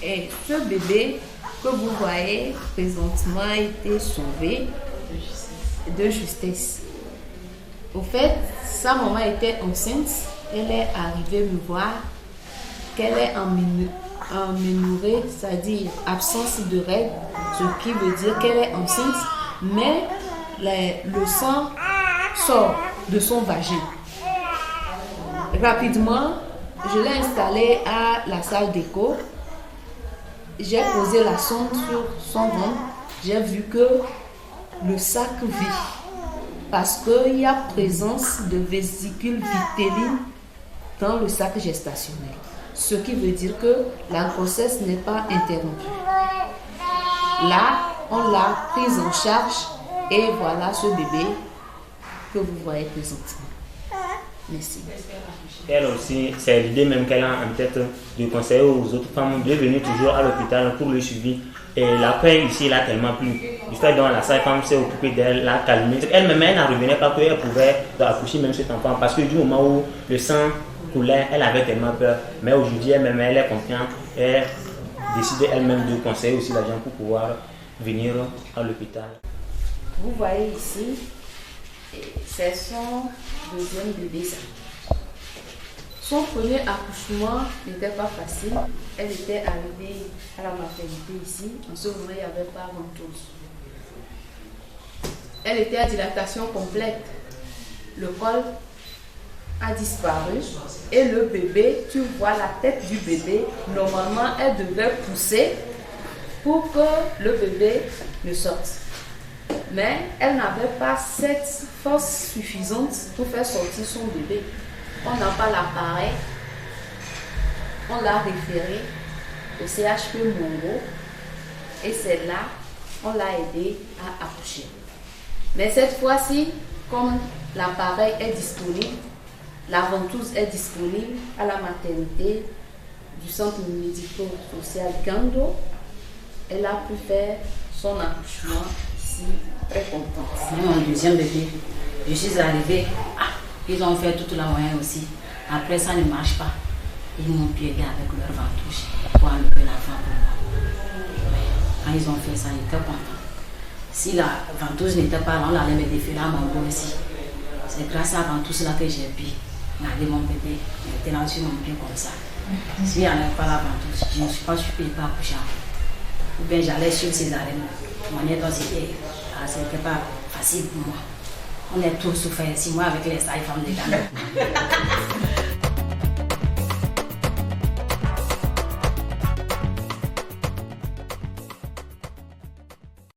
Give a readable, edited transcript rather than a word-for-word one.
Et ce bébé que vous voyez présentement a été sauvé de justesse. Au fait, sa maman était enceinte. Elle est arrivée me voir qu'elle est emménorrhée, c'est-à-dire absence de règles, ce qui veut dire qu'elle est enceinte, mais le sang sort de son vagin. Rapidement, je l'ai installée à la salle d'écho. J'ai posé la sonde sur son ventre. J'ai vu que le sac vit parce qu'il y a présence de vésicules vitellines dans le sac gestationnel. Ce qui veut dire que la grossesse n'est pas interrompue. Là, on l'a prise en charge et voilà ce bébé que vous voyez présentement. Merci. Elle aussi, c'est l'idée même qu'elle a en tête de conseiller aux autres femmes de venir toujours à l'hôpital pour le suivi. Et la paix ici, elle a tellement plu. Du fait dont la sage-femme s'est occupée d'elle, l'a calmée. Elle-même, elle n'en revenait pas qu'elle pouvait accoucher même cet enfant. Parce que du moment où le sang coulait, elle avait tellement peur. Mais aujourd'hui, elle-même, elle est confiante. Elle décide elle-même de conseiller aussi les gens pour pouvoir venir à l'hôpital. Vous voyez ici, c'est son deuxième bébé. Son premier accouchement n'était pas facile. Elle était arrivée à la maternité ici. En ce moment, il n'y avait pas ventouse. Elle était à dilatation complète. Le col a disparu. Et le bébé, tu vois la tête du bébé, normalement, elle devait pousser pour que le bébé ne sorte. Mais elle n'avait pas cette force suffisante pour faire sortir son bébé. On n'a pas l'appareil. On l'a référé au CHP Mongo. Et c'est là qu'on l'a aidé à accoucher. Mais cette fois-ci, comme l'appareil est disponible, la ventouse est disponible à la maternité du centre médico-social Gando, elle a pu faire son accouchement ici, très contente. C'est mon deuxième bébé. Je suis arrivée, ils ont fait toute la moyenne aussi. Après, ça ne marche pas. Ils m'ont pu aider avec leur ventouse pour enlever l'enfant pour moi. Quand ils ont fait ça, ils étaient contents. Si la ventouse n'était pas là, on allait me défiler à mon beau aussi. C'est grâce à la ventouse là que j'ai pu garder mon bébé. Maintenant, sur mon pied comme ça. S'il n'y avait pas la ventouse, je ne suis pas sûre qu'il n'ait pas accouché. Ou bien j'allais sur ces arènes. C'était pas facile pour moi. On est tous souffert ici, moi avec les sages-femmes des Ghana.